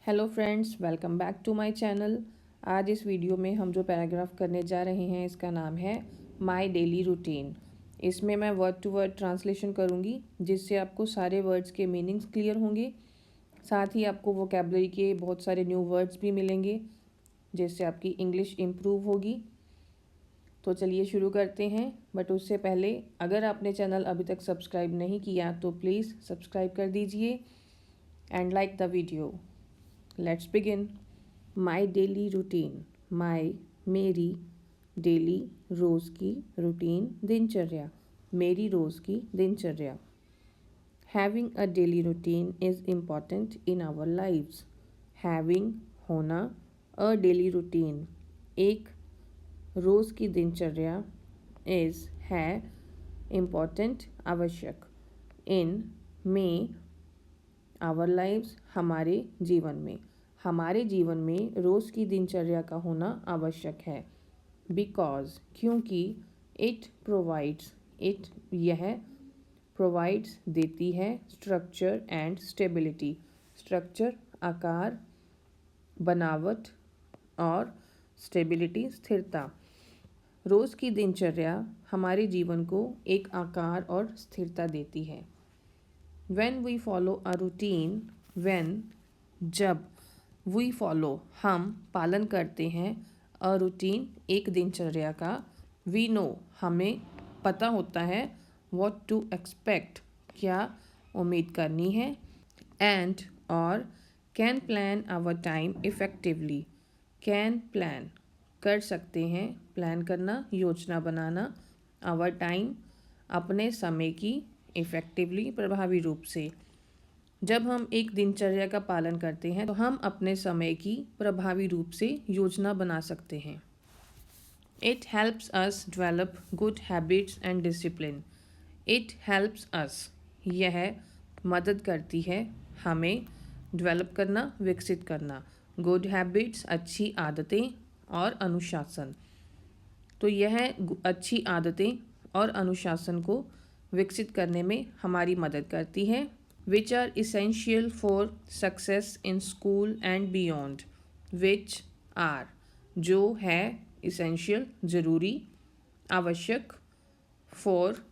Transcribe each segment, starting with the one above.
Hello friends, welcome back to my channel. आज इस video में हम जो पैराग्राफ करने जा रहे हैं इसका नाम है माय डेली रूटीन। इसमें मैं वर्ड टू वर्ड ट्रांसलेशन करूँगी जिससे आपको सारे वर्ड्स के मीनिंग्स क्लियर होंगे। साथ ही आपको वोकैबुलरी के बहुत सारे न्यू वर्ड्स भी मिलेंगे जिससे आपकी इंग्लिश इम्प्रूव होगी। तो चलिए शुरू करते हैं। बट उससे पहले अगर आपने चैनल अभी तक सब्सक्राइब नहीं किया तो प्लीज़ सब्सक्राइब कर दीजिए and like the video. Let's begin. My daily routine. My मेरी, डेली रोज़ की, रूटीन दिनचर्या, मेरी रोज़ की दिनचर्या। Having a daily routine is important in our lives. Having होना, अ डेली रूटीन एक रोज़ की दिनचर्या, इज़ है इम्पॉर्टेंट आवश्यक, इन में आवर लाइव्स हमारे जीवन में, हमारे जीवन में रोज़ की दिनचर्या का होना आवश्यक है। बिकॉज क्योंकि, इट प्रोवाइड्स, इट यह प्रोवाइड्स देती है, स्ट्रक्चर एंड स्टेबिलिटी, स्ट्रक्चर आकार, बनावट और स्टेबिलिटी स्थिरता। रोज़ की दिनचर्या हमारे जीवन को एक आकार और स्थिरता देती है। When we follow a routine, when जब we follow हम पालन करते हैं a routine एक दिनचर्या का, we know हमें पता होता है what to expect क्या उम्मीद करनी है, and और can plan our time effectively can plan कर सकते हैं, प्लान करना, योजना बनाना, our time अपने समय की, इफ़ेक्टिवली प्रभावी रूप से। जब हम एक दिनचर्या का पालन करते हैं तो हम अपने समय की प्रभावी रूप से योजना बना सकते हैं। It helps us develop good habits and discipline. It helps us यह मदद करती है हमें डेवलप करना, विकसित करना, गुड हैबिट्स अच्छी आदतें और अनुशासन। तो यह अच्छी आदतें और अनुशासन को विकसित करने में हमारी मदद करती है। Which are essential for success in school and beyond. Which are जो है, इसेंशियल ज़रूरी, आवश्यक, फॉर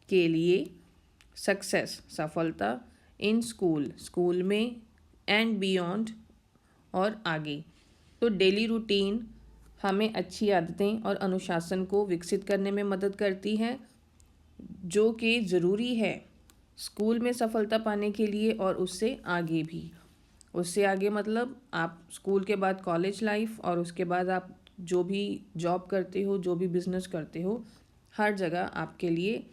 के लिए, सक्सेस सफलता, इन स्कूल स्कूल में, एंड बियॉन्ड और आगे। तो डेली रूटीन हमें अच्छी आदतें और अनुशासन को विकसित करने में मदद करती है जो कि ज़रूरी है स्कूल में सफलता पाने के लिए और उससे आगे भी। उससे आगे मतलब आप स्कूल के बाद कॉलेज लाइफ और उसके बाद आप जो भी जॉब करते हो, जो भी बिज़नेस करते हो, हर जगह आपके लिए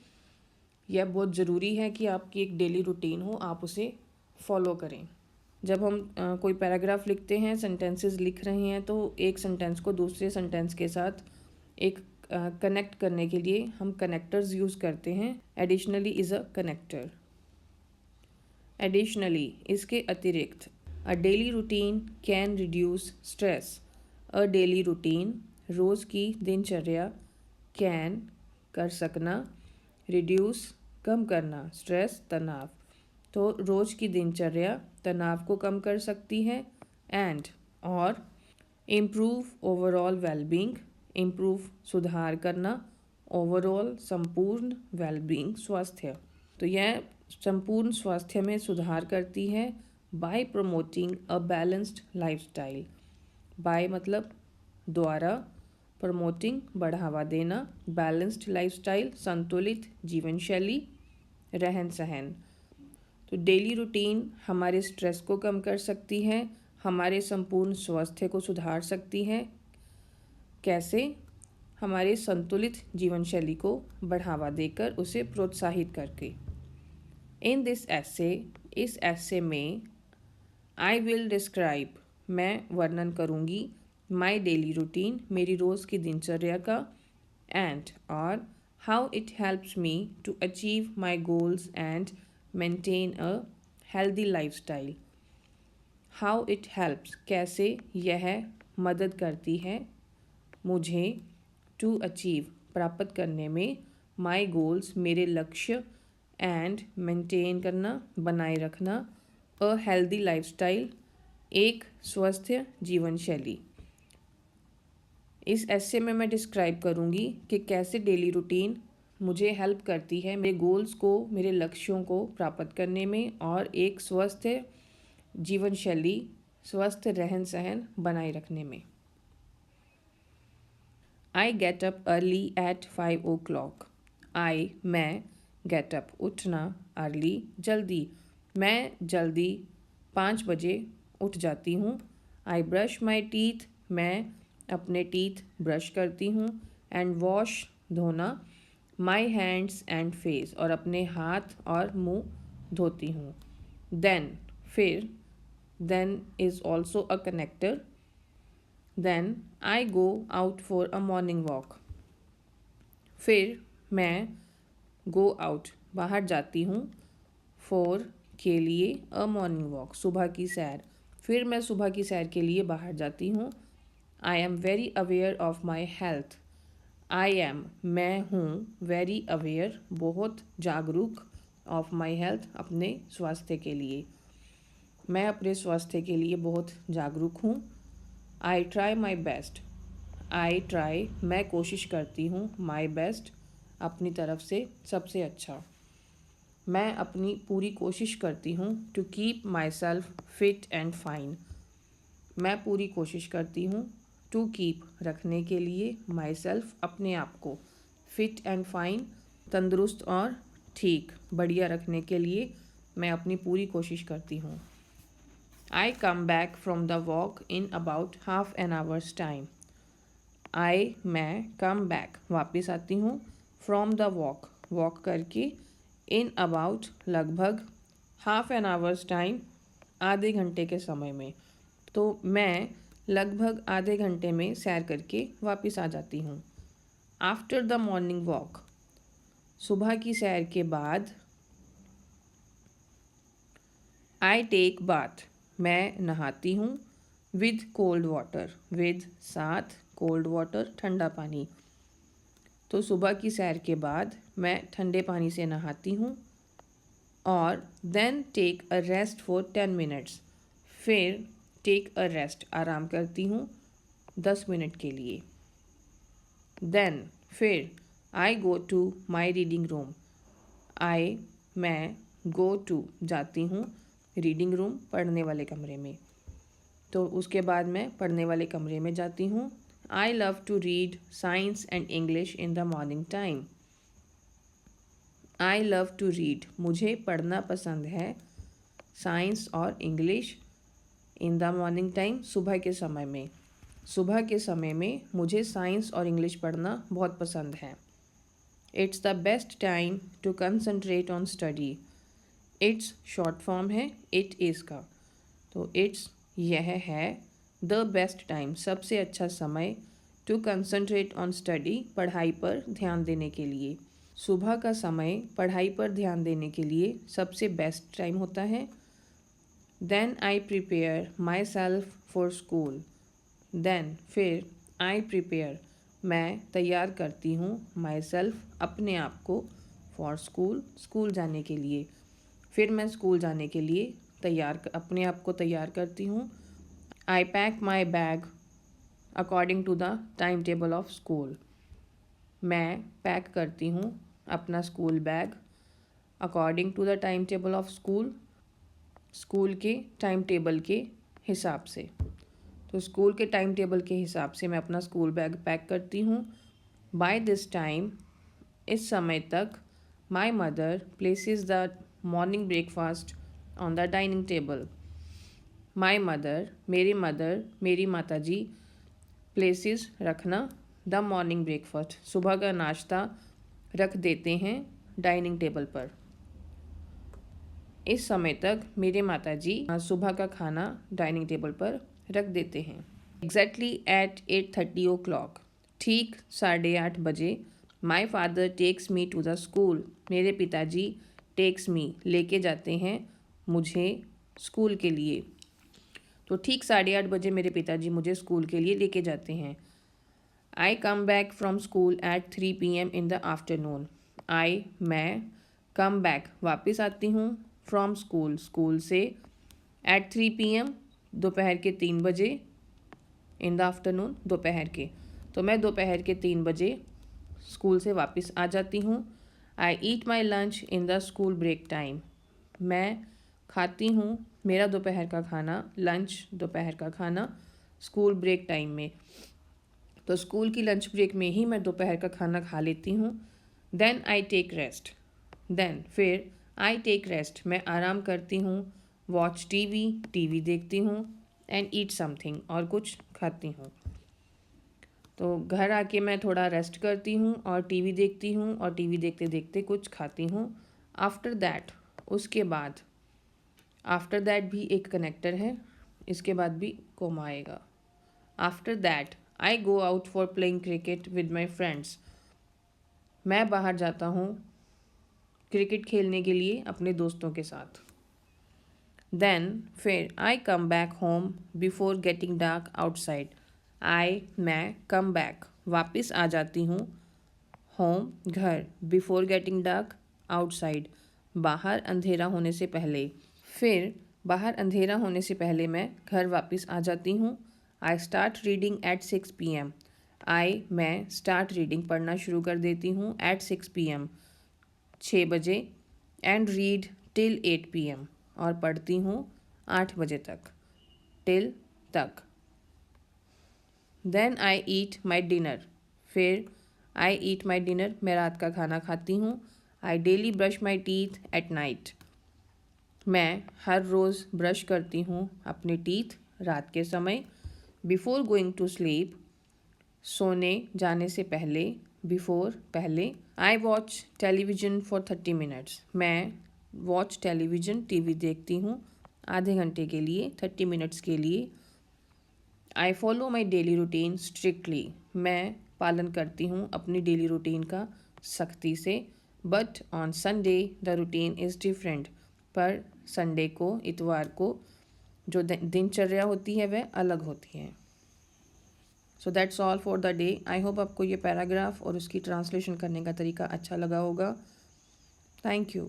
यह बहुत ज़रूरी है कि आपकी एक डेली रूटीन हो, आप उसे फॉलो करें। जब हम कोई पैराग्राफ लिखते हैं, सेंटेंसेस लिख रहे हैं, तो एक सेंटेंस को दूसरे सेंटेंस के साथ एक कनेक्ट करने के लिए हम कनेक्टर्स यूज़ करते हैं। Additionally is a connector. Additionally इसके अतिरिक्त, a daily routine can reduce stress. A daily routine रोज़ की दिनचर्या, कैन कर सकना, रिड्यूस कम करना, स्ट्रेस तनाव। तो रोज़ की दिनचर्या तनाव को कम कर सकती है, एंड और इम्प्रूव ओवरऑल वेलबींग, इम्प्रूव सुधार करना, ओवरऑल संपूर्ण, वेलबींग स्वास्थ्य। तो यह संपूर्ण स्वास्थ्य में सुधार करती है। By promoting a balanced lifestyle. By मतलब द्वारा, प्रमोटिंग बढ़ावा देना, बैलेंस्ड लाइफस्टाइल संतुलित जीवन शैली, रहन सहन। तो डेली रूटीन हमारे स्ट्रेस को कम कर सकती है, हमारे संपूर्ण स्वास्थ्य को सुधार सकती है। कैसे? हमारे संतुलित जीवन शैली को बढ़ावा देकर, उसे प्रोत्साहित करके। इन दिस ऐसे, इस ऐसे में, आई विल डिस्क्राइब मैं वर्णन करूँगी, माई डेली रूटीन मेरी रोज़ की दिनचर्या का, एंड और how it helps me to achieve my goals and maintain a healthy lifestyle. How it helps कैसे यह मदद करती है मुझे, टू अचीव प्राप्त करने में, माई गोल्स मेरे लक्ष्य, एंड मेंटेन करना बनाए रखना, अ हेल्दी लाइफस्टाइल एक स्वस्थ जीवन शैली। इस ऐसे में मैं डिस्क्राइब करूँगी कि कैसे डेली रूटीन मुझे हेल्प करती है मेरे गोल्स को, मेरे लक्ष्यों को प्राप्त करने में और एक स्वस्थ जीवन शैली, स्वस्थ रहन सहन बनाए रखने में। I get up early at 5 o'clock। मैं गेट अप उठना, अर्ली जल्दी, मैं जल्दी 5 बजे उठ जाती हूँ। आई ब्रश माई टीथ, मैं अपने टीथ ब्रश करती हूँ। एंड वॉश धोना, माई हैंड्स एंड फेस, और अपने हाथ और मुंह धोती हूँ। देन फिर, then is also a connector. Then I go out for a morning walk. फिर मैं गो आउट बाहर जाती हूँ, फॉर के लिए, अ मॉर्निंग वॉक सुबह की सैर। फिर मैं सुबह की सैर के लिए बाहर जाती हूँ। I am very aware of my health. I am मैं हूँ, वेरी अवेयर बहुत जागरूक, ऑफ माई हेल्थ अपने स्वास्थ्य के लिए, मैं अपने स्वास्थ्य के लिए बहुत जागरूक हूँ। I try my best. I try मैं कोशिश करती हूँ, माई बेस्ट अपनी तरफ से सबसे अच्छा, मैं अपनी पूरी कोशिश करती हूँ। To keep myself fit and fine, मैं पूरी कोशिश करती हूँ। टू कीप रखने के लिए, माई सेल्फ अपने आप को, फिट एंड फाइन तंदुरुस्त और ठीक बढ़िया रखने के लिए मैं अपनी पूरी कोशिश करती हूँ। I come back from the walk in about half an hours time. I मैं कम बैक वापस आती हूँ, फ्रॉम द वॉक वॉक करके, इन अबाउट लगभग, हाफ एन आवर्स टाइम आधे घंटे के समय में। तो मैं लगभग आधे घंटे में सैर करके वापस आ जाती हूँ। आफ्टर द मॉर्निंग वॉक सुबह की सैर के बाद। आई टेक बाथ मैं नहाती हूँ। विद कोल्ड वाटर विद साथ, कोल्ड वाटर ठंडा पानी। तो सुबह की सैर के बाद मैं ठंडे पानी से नहाती हूँ। और then take a rest for 10 minutes, फिर टेक अ रेस्ट आराम करती हूँ 10 मिनट के लिए। देन फिर I go to my reading room. I मैं गो टू जाती हूँ, रीडिंग रूम पढ़ने वाले कमरे में। तो उसके बाद मैं पढ़ने वाले कमरे में जाती हूँ। I love to read science and English in the morning time. I love to read मुझे पढ़ना पसंद है, साइंस और English, in the morning time सुबह के समय में। सुबह के समय में मुझे साइंस और इंग्लिश पढ़ना बहुत पसंद है। It's the best time to concentrate on study. It's short form है इट इज़ का, तो इट्स यह है, द बेस्ट टाइम सबसे अच्छा समय, टू कंसंट्रेट ऑन स्टडी पढ़ाई पर ध्यान देने के लिए। सुबह का समय पढ़ाई पर ध्यान देने के लिए सबसे बेस्ट टाइम होता है। Then I prepare myself for school. Then फिर, आई प्रिपेयर मैं तैयार करती हूँ, माई सेल्फ अपने आप को, फॉर स्कूल स्कूल जाने के लिए। फिर मैं स्कूल जाने के लिए अपने आप को तैयार करती हूँ। I pack my bag according to the time table of school. मैं पैक करती हूँ अपना school bag according to the time table of school, school के टाइम टेबल के हिसाब से। तो स्कूल के टाइम टेबल के हिसाब से मैं अपना स्कूल बैग पैक करती हूँ। बाय दिस टाइम इस समय तक, my mother places the morning breakfast on the dining table. My mother मेरी माता जी, प्लेसेस रखना, द मॉर्निंग ब्रेकफास्ट सुबह का नाश्ता रख देते हैं डाइनिंग टेबल पर। इस समय तक मेरे माता जी सुबह का खाना डाइनिंग टेबल पर रख देते हैं। एग्जैक्टली एट 8:30 o'clock ठीक 8:30 बजे, my father takes me to the school मेरे पिताजी टेक्स मी लेके जाते हैं मुझे स्कूल के लिए। तो ठीक 8:30 बजे मेरे पिताजी मुझे स्कूल के लिए लेके जाते हैं। I come back from school at 3 PM in the afternoon. मैं कम बैक वापस आती हूँ, फ्रॉम स्कूल स्कूल से, एट 3 PM दोपहर के 3 बजे, इन द आफ्टरनून, दोपहर के। तो मैं दोपहर के 3 बजे स्कूल से वापस आ जाती हूँ। I eat my lunch in the school break time. मैं खाती हूँ मेरा दोपहर का खाना, लंच दोपहर का खाना स्कूल ब्रेक टाइम में। तो स्कूल की लंच ब्रेक में ही मैं दोपहर का खाना खा लेती हूँ। Then I take rest. फिर आई टेक रेस्ट, मैं आराम करती हूँ। वॉच टीवी देखती हूँ। एंड ईट समथिंग, और कुछ खाती हूँ। तो घर आके मैं थोड़ा रेस्ट करती हूँ और टीवी देखती हूँ, और टीवी देखते देखते कुछ खाती हूँ। आफ्टर दैट, उसके बाद, आफ्टर दैट भी एक कनेक्टर है, इसके बाद भी कोमा आएगा। After that I go out for playing cricket with my friends. मैं बाहर जाता हूँ क्रिकेट खेलने के लिए अपने दोस्तों के साथ। देन फिर I come back home before getting dark outside. मैं कम बैक, वापस आ जाती हूँ। होम, घर, बिफोर गेटिंग डार्क, आउटसाइड, बाहर अंधेरा होने से पहले। फिर बाहर अंधेरा होने से पहले मैं घर वापस आ जाती हूँ। I start reading at 6 PM। मैं स्टार्ट रीडिंग, पढ़ना शुरू कर देती हूँ, एट 6 PM, 6 बजे। एंड रीड टिल 8 PM, और पढ़ती हूँ 8 बजे तक, टिल तक। Then I eat my dinner. फिर आई ईट माई डिनर, मैं रात का खाना खाती हूँ। I daily brush my teeth at night. मैं हर रोज़ ब्रश करती हूँ अपने टीथ रात के समय। बिफोर गोइंग टू स्लीप, सोने जाने से पहले, बिफोर, पहले। I watch television for 30 minutes. मैं वॉच टेलीविज़न, टीवी देखती हूँ आधे घंटे के लिए, 30 मिनट्स के लिए। I follow my daily routine strictly. मैं पालन करती हूँ अपनी डेली रूटीन का सख्ती से। But on Sunday the routine is different. पर संडे को, इतवार को, जो दिनचर्या होती है वह अलग होती है। So that's all for the day. I hope आपको ये पैराग्राफ और उसकी ट्रांसलेशन करने का तरीका अच्छा लगा होगा। Thank you.